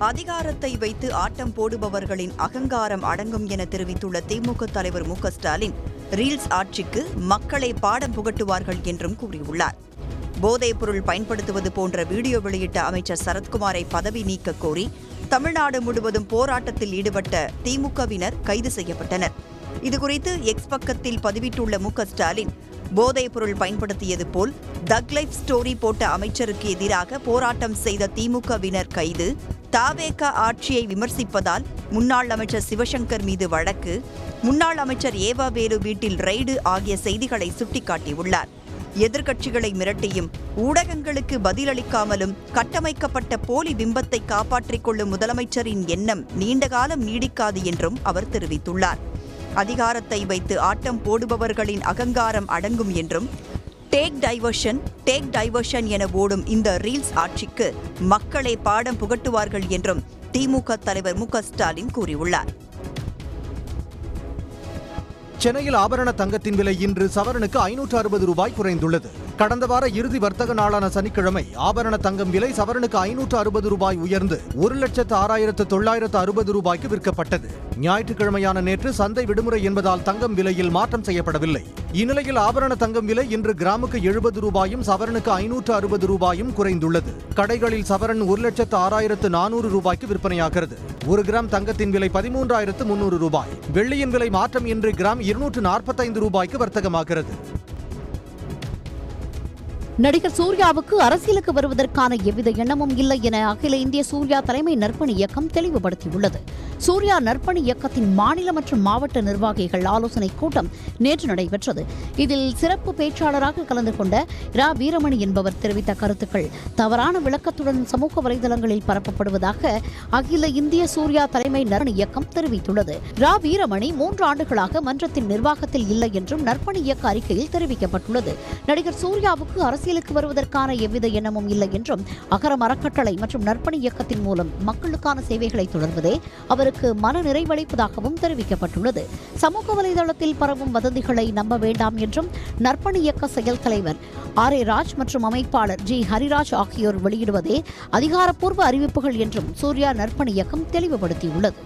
அதிகாரத்தை வைத்து ஆட்டம் போடுபவர்களின் அகங்காரம் அடங்கும் என தெரிவித்துள்ள திமுக தலைவர் மு க ஸ்டாலின், ரீல்ஸ் ஆட்சிக்கு மக்களே பாடம் புகட்டுவார்கள் என்றும் கூறியுள்ளார். போதைப் பொருள் பயன்படுத்துவது போன்ற வீடியோ வெளியிட்ட அமைச்சர் சரத்குமாரை பதவி நீக்க கோரி தமிழ்நாடு முழுவதும் போராட்டத்தில் ஈடுபட்ட திமுகவினர் கைது செய்யப்பட்டனர். இதுகுறித்து எக்ஸ் பக்கத்தில் பதிவிட்டுள்ள மு க ஸ்டாலின், போதைப் பொருள் பயன்படுத்தியது போல் தக் லைஃப் ஸ்டோரி போட்ட அமைச்சருக்கு எதிராக போராட்டம் செய்த திமுகவினர் கைது, தாவேக ஆட்சியை விமர்சிப்பதால் முன்னாள் அமைச்சர் சிவசங்கர் மீது வழக்கு, முன்னாள் அமைச்சர் ஏவா வேலு வீட்டில் ரெய்டு ஆகிய செய்திகளை சுட்டிக்காட்டியுள்ளார். எதிர்க்கட்சிகளை மிரட்டியும் ஊடகங்களுக்கு பதிலளிக்காமலும் கட்டமைக்கப்பட்ட போலி பிம்பத்தை காப்பாற்றிக் கொள்ளும் முதலமைச்சரின் எண்ணம் நீண்டகாலம் நீடிக்காது என்றும் அவர் தெரிவித்துள்ளார். அதிகாரத்தை வைத்து ஆட்டம் போடுபவர்களின் அகங்காரம் அடங்கும் என்றும், டேக் டைவர்ஷன் என ஓடும் இந்த ரீல்ஸ் ஆட்சிக்கு மக்களே பாடம் புகட்டுவார்கள் என்றும் திமுக தலைவர் மு க ஸ்டாலின் கூறியுள்ளார். சென்னையில் ஆபரண தங்கத்தின் விலை இன்று சவரனுக்கு 560 ரூபாய் குறைந்துள்ளது. கடந்த வார இறுதி வர்த்தக நாளான சனிக்கிழமை ஆபரண தங்கம் விலை சவரனுக்கு 560 ரூபாய் உயர்ந்து 1,06,960 ரூபாய்க்கு விற்கப்பட்டது. ஞாயிற்றுக்கிழமையான நேற்று சந்தை விடுமுறை என்பதால் தங்கம் விலையில் மாற்றம் செய்யப்படவில்லை. இந்நிலையில் ஆபரண தங்கம் விலை இன்று கிராமுக்கு 70 ரூபாயும் சவரனுக்கு 560 ரூபாயும் குறைந்துள்ளது. கடைகளில் சவரன் 1,06,400 ரூபாய்க்கு விற்பனையாகிறது. 1 கிராம் தங்கத்தின் விலை 13,300 ரூபாய். வெள்ளியின் விலை மாற்றம் இன்று கிராம் 245 ரூபாய்க்கு வர்த்தகமாகிறது. நடிகர் சூர்யாவுக்கு அரசியலுக்கு வருவதற்கான எவ்வித எண்ணமும் இல்லை என அகில இந்திய சூர்யா தலைமை நற்பணி இயக்கம் தெளிவுபடுத்தியுள்ளது. சூர்யா நற்பணி இயக்கத்தின் மாநில மற்றும் மாவட்ட நிர்வாகிகள் ஆலோசனைக் கூட்டம் நேற்று நடைபெற்றது. இதில் சிறப்பு பேச்சாளராக கலந்து கொண்ட ரா வீரமணி என்பவர் தெரிவித்த கருத்துக்கள் தவறான விளக்கத்துடன் சமூக வலைதளங்களில் பரப்பப்படுவதாக அகில இந்திய சூர்யா தலைமை நற்பணி இயக்கம் தெரிவித்துள்ளது. ரா வீரமணி 3 ஆண்டுகளாக மன்றத்தின் நிர்வாகத்தில் இல்லை என்றும் நற்பணி இயக்க அறிக்கையில் தெரிவிக்கப்பட்டுள்ளது. நடிகர் சூர்யாவுக்கு அரசியலுக்கு வருவதற்கான எவ்வித எண்ணமும் இல்லை என்றும், அகரம் அறக்கட்டளை மற்றும் நற்பணி இயக்கத்தின் மூலம் மக்களுக்கான சேவைகளை தொடர்வதே அவருக்கு மன நிறைவளிப்பதாகவும் தெரிவிக்கப்பட்டுள்ளது. சமூக வலைதளத்தில் பரவும் வதந்திகளை நம்ப வேண்டாம் என்றும் நற்பணி இயக்க செயல் தலைவர் ஆர். ராஜ் மற்றும் அமைப்பாளர் ஜி. ஹரிராஜ் ஆகியோர் வெளியிடுவதே அதிகாரப்பூர்வ அறிவிப்புகள் என்றும் சூர்யா நற்பணி இயக்கம் தெளிவுபடுத்தியுள்ளது.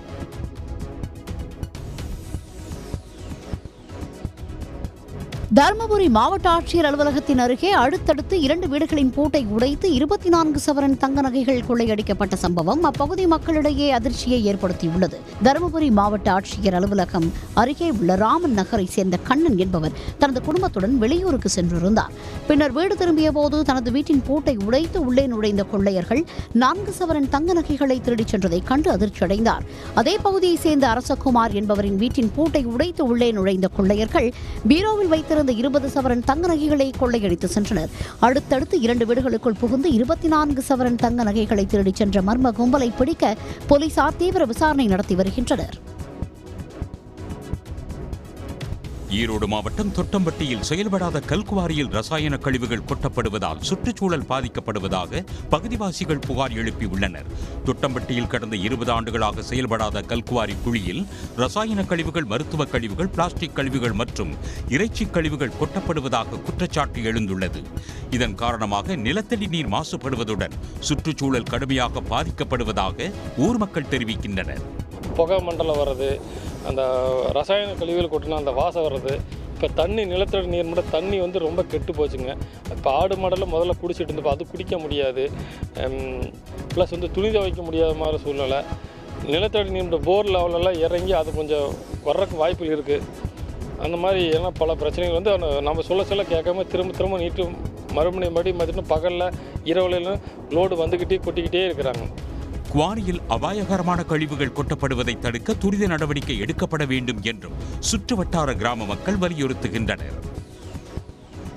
தருமபுரி மாவட்ட ஆட்சியர் அலுவலகத்தின் அருகே அடுத்தடுத்து 2 வீடுகளின் பூட்டை உடைத்து 24 சவரன் தங்க நகைகள் கொள்ளையடிக்கப்பட்ட சம்பவம் அப்பகுதி மக்களிடையே அதிர்ச்சியை ஏற்படுத்தியுள்ளது. தருமபுரி மாவட்ட ஆட்சியர் அலுவலகம் அருகே உள்ள ராமன் நகரை சேர்ந்த கண்ணன் என்பவர் தனது குடும்பத்துடன் வெளியூருக்கு சென்றிருந்தார். பின்னர் வீடு திரும்பிய போது தனது வீட்டின் பூட்டை உடைத்து உள்ளே நுழைந்த கொள்ளையர்கள் 4 சவரன் தங்க நகைகளை திருடிச் சென்றதை கண்டு அதிர்ச்சியடைந்தார். அதே பகுதியை சேர்ந்த அரசகுமார் என்பவரின் வீட்டின் பூட்டை உடைத்து உள்ளே நுழைந்த கொள்ளையர்கள் பீரோவில் வைத்திருந்த 20 சவரன் தங்க நகைகளை கொள்ளையடித்து சென்றனர். அடுத்தடுத்து 2 வீடுகளுக்குள் புகுந்து 24 சவரன் தங்க நகைகளை திருடிச் சென்ற மர்ம கும்பலை பிடிக்க போலீசார் தீவிர விசாரணை நடத்தி வருகின்றனர். ஈரோடு மாவட்டம் தொட்டம்பட்டியில் செயல்படாத கல்குவாரியில் ரசாயன கழிவுகள் கொட்டப்படுவதால் சுற்றுச்சூழல் பாதிக்கப்படுவதாக பகுதிவாசிகள் புகார் எழுப்பியுள்ளனர். தொட்டம்பட்டியில் கடந்த 20 ஆண்டுகளாக செயல்படாத கல்குவாரி குழியில் ரசாயன கழிவுகள், மருத்துவ கழிவுகள், பிளாஸ்டிக் கழிவுகள் மற்றும் இறைச்சி கழிவுகள் கொட்டப்படுவதாக குற்றச்சாட்டு எழுந்துள்ளது. இதன் காரணமாக நிலத்தடி நீர் மாசுபடுவதுடன் சுற்றுச்சூழல் கடுமையாக பாதிக்கப்படுவதாக ஊர் மக்கள் தெரிவிக்கின்றனர். புகை மண்டலம் வர்றது, அந்த ரசாயன கழிவுகள் கொட்டினா அந்த வாசம் வர்றது, இப்போ தண்ணி நிலத்தடி நீர் மட்டும் தண்ணி ரொம்ப கெட்டு போச்சுங்க. இப்போ ஆடு மாடெல்லாம் முதல்ல குடிச்சிட்டு இருந்தப்போ அது குடிக்க முடியாது. ப்ளஸ் துணி துவைக்க முடியாத மாதிரி சூழ்நிலை. நிலத்தடி நீர் போர் லெவலெல்லாம் இறங்கி அது கொஞ்சம் வர்றதுக்கு வாய்ப்புகள் இருக்குது. அந்த மாதிரி ஏன்னா பல பிரச்சனைகள் நம்ம சொல்ல கேட்காம திரும்ப நீட்டு மறுபடியும் பகலில் இரவுலையும் லோடு வந்துக்கிட்டே கொட்டிக்கிட்டே இருக்கிறாங்க. குவாரியில் அபாயகரமான கழிவுகள் கொட்டப்படுவதை தடுக்க துரித நடவடிக்கை எடுக்கப்பட வேண்டும் என்றும் சுற்றுவட்டார கிராம மக்கள் வலியுறுத்துகின்றனர்.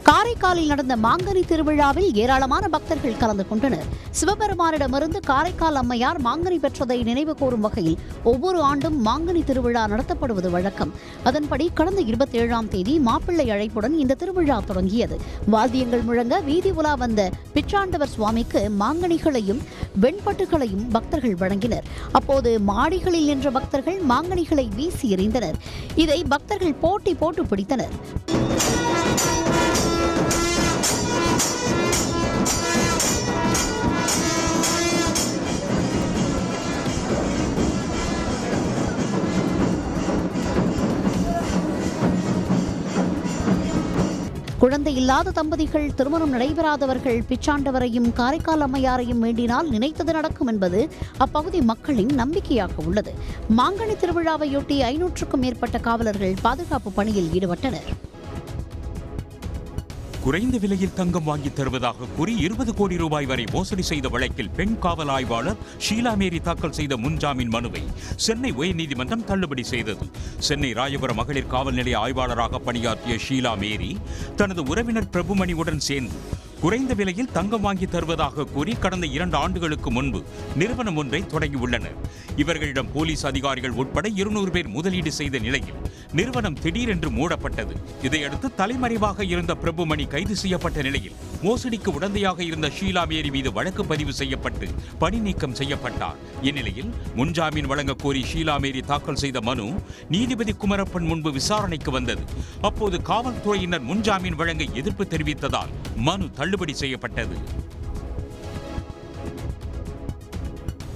காரைக்காலில் நடந்த மாங்கனி திருவிழாவில் ஏராளமான பக்தர்கள் கலந்து கொண்டனர். சிவபெருமானிடமிருந்து காரைக்கால் அம்மையார் மாங்கனி பெற்றதை நினைவு கூறும் வகையில் ஒவ்வொரு ஆண்டும் மாங்கனி திருவிழா நடத்தப்படுவது வழக்கம். அதன்படி கடந்த 27ஆம் தேதி மாப்பிள்ளை அழைப்புடன் இந்த திருவிழா தொடங்கியது. வாத்தியங்கள் முழங்க வீதி உலா வந்த பிச்சாண்டவர் சுவாமிக்கு மாங்கனிகளையும் வெண்பட்டுகளையும் பக்தர்கள் வழங்கினர். அப்போது மாடிகளில் நின்ற பக்தர்கள் மாங்கனிகளை வீசி எறிந்தனர். இதை பக்தர்கள் போட்டி போட்டு பிடித்தனர். குழந்தை இல்லாத தம்பதிகள், திருமணம் நடைபெறாதவர்கள் பிச்சாண்டவரையும் காரைக்கால் அம்மையாரையும் வேண்டினால் நினைத்தது நடக்கும் என்பது அப்பகுதி மக்களின் நம்பிக்கையாக உள்ளது. மாங்கனி திருவிழாவையொட்டி 500க்கும் மேற்பட்ட காவலர்கள் பாதுகாப்பு பணியில் ஈடுபட்டனர். குறைந்த விலையில் தங்கம் வாங்கி தருவதாக கூறி 20 கோடி ரூபாய் வரை மோசடி செய்த வழக்கில் பெண் காவல் ஆய்வாளர் ஷீலா மேரி தாக்கல் செய்த முன்ஜாமீன் மனுவை சென்னை உயர்நீதிமன்றம் தள்ளுபடி செய்தது. சென்னை ராயபுரம் மகளிர் காவல் நிலைய ஆய்வாளராக பணியாற்றிய ஷீலா மேரி தனது உறவினர் பிரபுமணியுடன் சேர்ந்து குறைந்த விலையில் தங்கம் வாங்கி தருவதாக கூறி கடந்த 2 ஆண்டுகளுக்கு முன்பு நிறுவனம் ஒன்றை தொடங்கியுள்ளனர். இவர்களிடம் போலீஸ் அதிகாரிகள் உட்பட 200 பேர் முதலீடு செய்த நிலையில் நிறுவனம் திடீரென்று மூடப்பட்டது. இதையடுத்து தலைமறைவாக இருந்த பிரபுமணி கைது செய்யப்பட்ட நிலையில் மோசடிக்கு உடந்தையாக இருந்த ஷீலா மேரி மீது வழக்கு பதிவு செய்யப்பட்டு பணி நீக்கம் செய்யப்பட்டார். இந்நிலையில் முன்ஜாமீன் வழங்க கோரி ஷீலா மேரி தாக்கல் செய்த மனு நீதிபதி குமரப்பன் முன்பு விசாரணைக்கு வந்தது. அப்போது காவல்துறையினர் முன்ஜாமீன் வழங்க எதிர்ப்பு தெரிவித்ததால் மனு தள்ளுபடி செய்யப்பட்டது.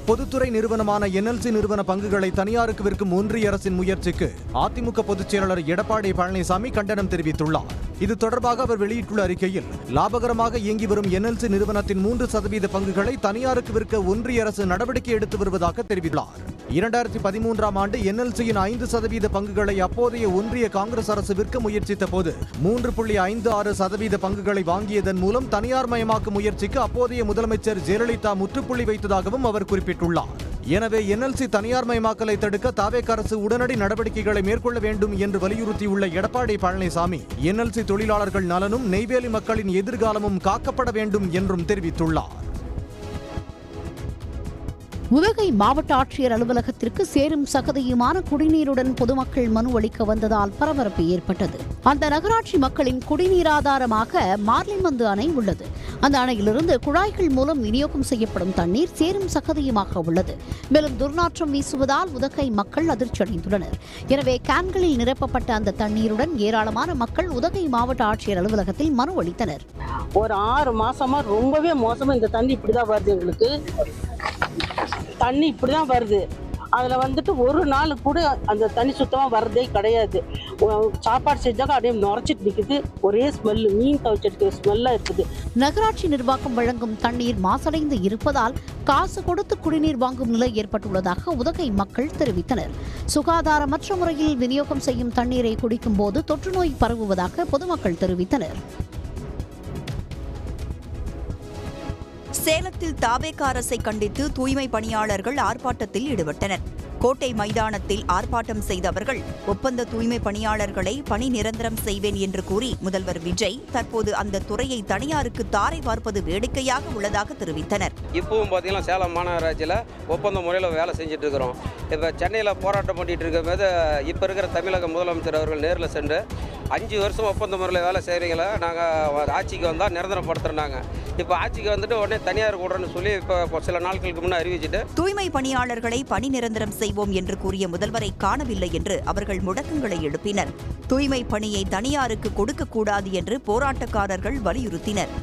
பொதுத்துறை நிறுவனமான NLC நிறுவன பங்குகளை தனியாருக்கு விற்கும் ஒன்றிய அரசின் முயற்சிக்கு அதிமுக பொதுச் செயலாளர் எடப்பாடி பழனிசாமி கண்டனம் தெரிவித்துள்ளார். இது தொடர்பாக அவர் வெளியிட்டுள்ள அறிக்கையில், லாபகரமாக இயங்கி வரும் NLC நிறுவனத்தின் 3% பங்குகளை தனியாருக்கு விற்க ஒன்றிய அரசு நடவடிக்கை எடுத்து வருவதாக தெரிவித்துள்ளார். 2013ஆம் ஆண்டு NLCயின் 5% பங்குகளை அப்போதைய ஒன்றிய காங்கிரஸ் அரசு விற்க முயற்சித்த போது 3.56% பங்குகளை வாங்கியதன் மூலம் தனியார் மயமாக்கும் முயற்சிக்கு அப்போதைய முதலமைச்சர் ஜெயலலிதா முற்றுப்புள்ளி வைத்ததாகவும் அவர் குறிப்பிட்டுள்ளார். எனவே NLC தனியார் மயமாக்கலை தடுக்க தாவேக அரசு உடனடி நடவடிக்கைகளை மேற்கொள்ள வேண்டும் என்று வலியுறுத்தியுள்ள எடப்பாடி பழனிசாமி, NLC தொழிலாளர்கள் நலனும் நெய்வேலி மக்களின் எதிர்காலமும் காக்கப்பட வேண்டும் என்றும் தெரிவித்துள்ளார். உதகை மாவட்ட ஆட்சியர் அலுவலகத்திற்கு சேரும் சகதியுமான குடிநீருடன் பொதுமக்கள் மனு அளிக்க வந்ததால் பரபரப்பு ஏற்பட்டது. அந்த நகராட்சி மக்களின் குடிநீர் ஆதாரமாக மார்லிமந்து அணை உள்ளது. அந்த அணையிலிருந்து குழாய்கள் மூலம் விநியோகம் செய்யப்படும் தண்ணீர் சேரும் சகதியுமாக உள்ளது. மேலும் துர்நாற்றம் வீசுவதால் உதகை மக்கள் அதிர்ச்சியடைந்துள்ளனர். எனவே கேன்களில் நிரப்பப்பட்ட அந்த தண்ணீருடன் ஏராளமான மக்கள் உதகை மாவட்ட ஆட்சியர் அலுவலகத்தில் மனு அளித்தனர். ஒரு 6 மாசமா ரொம்பவே மோசமா இந்த தண்ணி இப்படிதான் வருது. எங்களுக்கு தண்ணி இப்படிதான் வருது. அதில் வந்துட்டு ஒரு நாள் கூட அந்த தண்ணி சுத்தமாக வர்றதே கிடையாது. சாப்பாடு செஞ்சாக்க அப்படியே நுரைச்சிட்டு நிற்குது. ஒரே ஸ்மெல்லு, மீன் துவைச்சிருக்கிற ஸ்மெல்லாக இருக்குது. நகராட்சி நிர்வாகம் வழங்கும் தண்ணீர் மாசடைந்து இருப்பதால் காசு கொடுத்து குடிநீர் வாங்கும் நிலை ஏற்பட்டுள்ளதாக உதகை மக்கள் தெரிவித்தனர். சுகாதாரமற்ற முறையில் விநியோகம் செய்யும் தண்ணீரை குடிக்கும் போது தொற்று நோய் பரவுவதாக பொதுமக்கள் தெரிவித்தனர். சேலத்தில் தாவேக அரசை கண்டித்து தூய்மை பணியாளர்கள் ஆர்ப்பாட்டத்தில் ஈடுபட்டனர். கோட்டை மைதானத்தில் ஆர்ப்பாட்டம் செய்த அவர்கள் ஒப்பந்த தூய்மை பணியாளர்களை பணி நிரந்தரம் செய்வேன் என்று கூறி முதல்வர் விஜய் தற்போது அந்த துறையை தனியாருக்கு தாரை பார்ப்பது வேடிக்கையாக உள்ளதாக தெரிவித்தனர். இப்பவும் பார்த்தீங்கன்னா சேலம் மாநகராட்சியில் ஒப்பந்த முறையில் வேலை செஞ்சுட்டு இருக்கிறோம். இப்போ சென்னையில் போராட்டம் பண்ணிட்டு இருக்கும் போது இப்போ இருக்கிற தமிழக முதலமைச்சர் அவர்கள் நேரில் சென்று 5 வருஷம் ஒப்பந்த முறையில் வேலை செய்கிறீங்களா, நாங்கள் ஆட்சிக்கு வந்தால் நிரந்தரப்படுத்துறாங்க. இப்போ ஆட்சிக்கு வந்துட்டு உடனே தனியார் கூடன்னு சொல்லி இப்போ சில நாட்களுக்கு முன்னே அறிவிச்சுட்டு தூய்மை பணியாளர்களை பணி நிரந்தரம் செய்வோம் என்று கூறிய முதல்வரை காணவில்லை என்று அவர்கள் முழக்கங்களை எழுப்பினர். தூய்மை பணியை தனியாருக்கு கொடுக்கக்கூடாது என்று போராட்டக்காரர்கள் வலியுறுத்தினர்.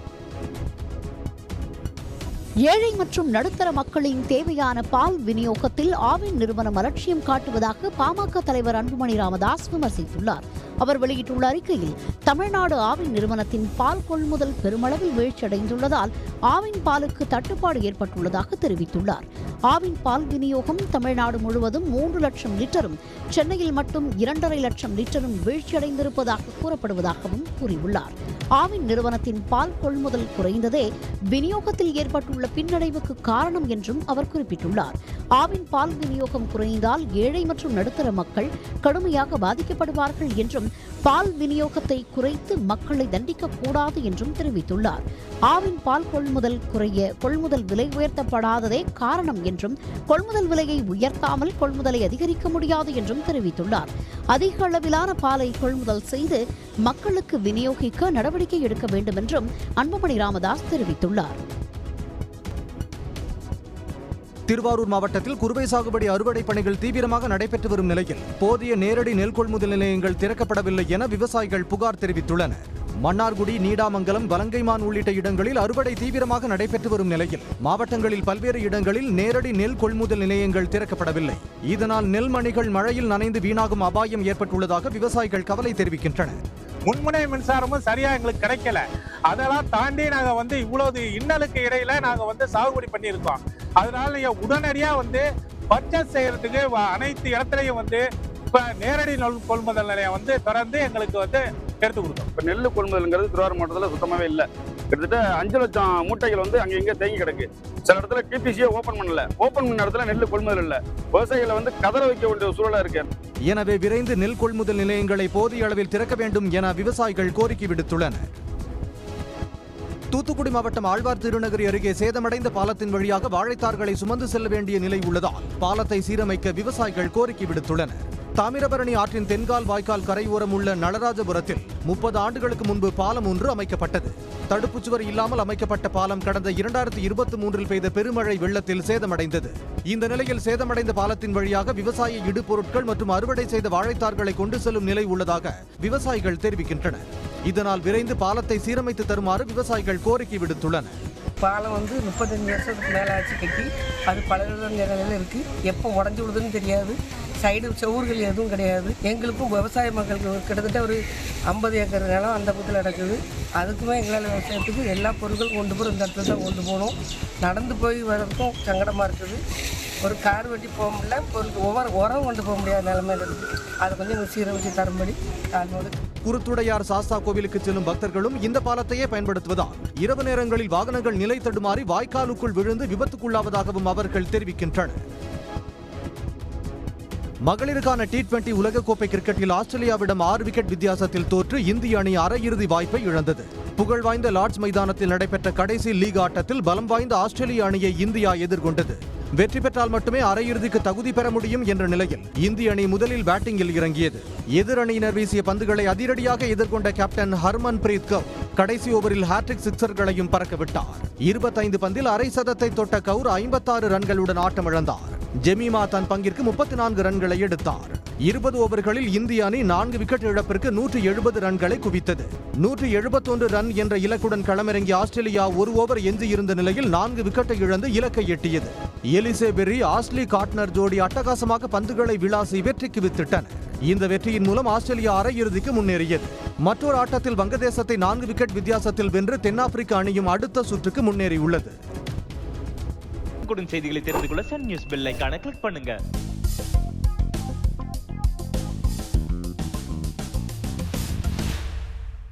ஏழை மற்றும் நடுத்தர மக்களின் தேவையான பால் விநியோகத்தில் ஆவின் நிறுவனம் அலட்சியம் காட்டுவதாக பாமக தலைவர் அன்புமணி ராமதாஸ் விமர்சித்துள்ளார். அவர் வெளியிட்டுள்ள அறிக்கையில், தமிழ்நாடு ஆவின் நிறுவனத்தின் பால் கொள்முதல் பெருமளவில் வீழ்ச்சியடைந்துள்ளதால் ஆவின் பாலுக்கு தட்டுப்பாடு ஏற்பட்டுள்ளதாக தெரிவித்துள்ளார். ஆவின் பால் விநியோகம் தமிழ்நாடு முழுவதும் 3 லட்சம் லிட்டரும் சென்னையில் மட்டும் 2.5 லட்சம் லிட்டரும் வீழ்ச்சியடைந்திருப்பதாக கூறப்படுவதாகவும் கூறியுள்ளார். ஆவின் நிறுவனத்தின் பால் கொள்முதல் குறைந்ததே விநியோகத்தில் ஏற்பட்டுள்ள பின்னடைவுக்கு காரணம் என்றும் அவர் குறிப்பிட்டுள்ளார். ஆவின் பால் விநியோகம் குறைந்தால் ஏழை மற்றும் நடுத்தர மக்கள் கடுமையாக பாதிக்கப்படுவார்கள் என்றும் பால் விநியோகத்தை குறைத்து மக்களை தண்டிக்கக்கூடாது என்றும் தெரிவித்துள்ளார். ஆவின் பால் கொள்முதல் குறைய கொள்முதல் விலை உயர்த்தப்படாததே காரணம் என்றும் கொள்முதல் விலையை உயர்த்தாமல் கொள்முதலை அதிகரிக்க முடியாது என்றும் தெரிவித்துள்ளார். அதிக அளவிலான பாலை கொள்முதல் செய்து மக்களுக்கு விநியோகிக்க நடவடிக்கை எடுக்க வேண்டும் என்றும் அன்புமணி ராமதாஸ் தெரிவித்துள்ளார். திருவாரூர் மாவட்டத்தில் குறுவை சாகுபடி அறுவடை பணிகள் தீவிரமாக நடைபெற்று வரும் நிலையில் போதிய நேரடி நெல் கொள்முதல் நிலையங்கள் திறக்கப்படவில்லை என விவசாயிகள் புகார் தெரிவித்துள்ளனர். மன்னார்குடி, நீடாமங்கலம், வலங்கைமான் உள்ளிட்ட இடங்களில் அறுவடை தீவிரமாக நடைபெற்று வரும் நிலையில் மாவட்டங்களில் பல்வேறு இடங்களில் நேரடி நெல் கொள்முதல் நிலையங்கள் திறக்கப்படவில்லை. இதனால் நெல் மணிகள் மழையில் நனைந்து வீணாகும் அபாயம் ஏற்பட்டுள்ளதாக விவசாயிகள் கவலை தெரிவிக்கின்றனர். முன்முனை மின்சாரமும் சரியா எங்களுக்கு கிடைக்கல. அதெல்லாம் தாண்டி நாங்க வந்து இவ்வளவு இன்னலுக்கு இடையில நாங்க சாகுபடி பண்ணியிருக்கோம். அதனால நீங்க உடனடியா பர்ச்சேஸ் செய்யறதுக்கு அனைத்து இடத்துலையும் இப்ப நேரடி நெல் கொள்முதல் நிலையம் திறந்து எங்களுக்கு எடுத்து கொடுத்தோம். இப்ப நெல் கொள்முதல்ங்கிறது திருவாரூர் மாவட்டத்தில் சுத்தமாவே இல்லை. கிட்டத்தட்ட 5 லட்சம் மூட்டைகள் அங்க இங்க தேங்கி கிடக்கு. சில இடத்துல டிபிசியை ஓபன் பண்ணல. ஓபன் பண்ண இடத்துல நெல் கொள்முதல் இல்ல. விவசாயிகளை கதற வைக்க வேண்டிய சூழலா இருக்கு. எனவே விரைந்து நெல் கொள்முதல் நிலையங்களை போதிய அளவில் திறக்க வேண்டும் என விவசாயிகள் கோரிக்கை விடுத்துள்ளனர். தூத்துக்குடி மாவட்டம் ஆழ்வார் திருநகரி அருகே சேதமடைந்த பாலத்தின் வழியாக வாழைத்தார்களை சுமந்து செல்ல வேண்டிய நிலை உள்ளதால் பாலத்தை சீரமைக்க விவசாயிகள் கோரிக்கை விடுத்துள்ளனர். தாமிரபரணி ஆற்றின் தென்கால் வாய்க்கால் கரையோரம் உள்ள நளராஜபுரத்தில் 30 ஆண்டுகளுக்கு முன்பு பாலம் ஒன்று அமைக்கப்பட்டது. தடுப்புச்சுவர் இல்லாமல் அமைக்கப்பட்ட பாலம் கடந்த 2023 பெய்த பெருமழை வெள்ளத்தில் சேதமடைந்தது. இந்த நிலையில் சேதமடைந்த பாலத்தின் வழியாக விவசாய இடுபொருட்கள் மற்றும் அறுவடை செய்த வாழைத்தார்களை கொண்டு செல்லும் நிலை உள்ளதாக விவசாயிகள் தெரிவிக்கின்றனர். இதனால் விரைந்து பாலத்தை சீரமைத்து தருமாறு விவசாயிகள் கோரிக்கை விடுத்துள்ளனர். பாலம் 35 வருஷத்துக்கு மேலே ஆச்சு கட்டி. அது பல நிலையில் இருக்குது. எப்போ உடஞ்சி விடுதுன்னு தெரியாது. சைடு செவுர்கள் எதுவும் கிடையாது. எங்களுக்கும் விவசாய மக்களுக்கு கிட்டத்தட்ட ஒரு 50 ஏக்கர் நிலம் அந்த பக்கத்தில் நடக்குது. அதுக்குமே எங்களால் விவசாயத்துக்கு எல்லா பொருட்களும் கொண்டு போய் இந்த இடத்துல தான் கொண்டு போகணும். நடந்து போய் வரதுக்கும் சங்கடமாக இருக்குது. ஒரு கார் வெட்டி போக முடியல. ஒவ்வொரு உரம் கொண்டு போக முடியாத நிலைமையில் இருக்குது. அதை கொஞ்சம் சீரமைச்சு தரும்படி தாழ்வோடு. குருத்துடையார் சாஸ்தா கோவிலுக்கு செல்லும் பக்தர்களும் இந்த பாலத்தையே பயன்படுத்துவதால் இரவு நேரங்களில் வாகனங்கள் நிலை தடுமாறி வாய்க்காலுக்குள் விழுந்து விபத்துக்குள்ளாவதாகவும் அவர்கள் தெரிவிக்கின்றனர். மகளிருக்கான T20 உலகக்கோப்பை கிரிக்கெட்டில் ஆஸ்திரேலியாவிடம் 6 விக்கெட் வித்தியாசத்தில் தோற்று இந்திய அணி அரையிறுதி வாய்ப்பை இழந்தது. புகழ்வாய்ந்த லார்ட்ஸ் மைதானத்தில் நடைபெற்ற கடைசி லீக் ஆட்டத்தில் பலம் வாய்ந்த ஆஸ்திரேலிய அணியை இந்தியா எதிர்கொண்டது. வெற்றி பெற்றால் மட்டுமே அரையிறுதிக்கு தகுதி பெற முடியும் என்ற நிலையில் இந்திய அணி முதலில் பேட்டிங்கில் இறங்கியது. எதிர் அணியினர் வீசிய பந்துகளை அதிரடியாக எதிர்கொண்ட கேப்டன் ஹர்மன் பிரீத் கவுர் கடைசி ஓவரில் ஹாட்ரிக் சிக்சர்களையும் பறக்கவிட்டார். 25 பந்தில் அரை சதத்தை தொட்ட கவுர் 56 ரன்களுடன் ஆட்டமிழந்தார். ஜெமீமா தன் பங்கிற்கு 34 ரன்களை எடுத்தார். 20 ஓவர்களில் இந்திய அணி 4 விக்கெட் இழப்பிற்கு 170 ரன்களை குவித்தது. 171 ரன் என்ற இலக்குடன் களமிறங்கிய ஆஸ்திரேலியா 1 ஓவர் எஞ்சியிருந்த நிலையில் 4 விக்கெட்டை இழந்து இலக்கை எட்டியது. எலிசே பெர்ரி, ஆஸ்லி காட்னர் ஜோடி அட்டகாசமாக பந்துகளை விளாசி வெற்றிக்கு வித்திட்டனர். இந்த வெற்றியின் மூலம் ஆஸ்திரேலியா அரையிறுதிக்கு முன்னேறியது. மற்றொரு ஆட்டத்தில் வங்கதேசத்தை 4 விக்கெட் வித்தியாசத்தில் வென்று தென்னாப்பிரிக்க அணியும் அடுத்த சுற்றுக்கு முன்னேறியுள்ளது. செய்திகளை தெரிந்து கொள்ள சன் நியூஸ் பெல் ஐகானை கிளிக் பண்ணுங்க.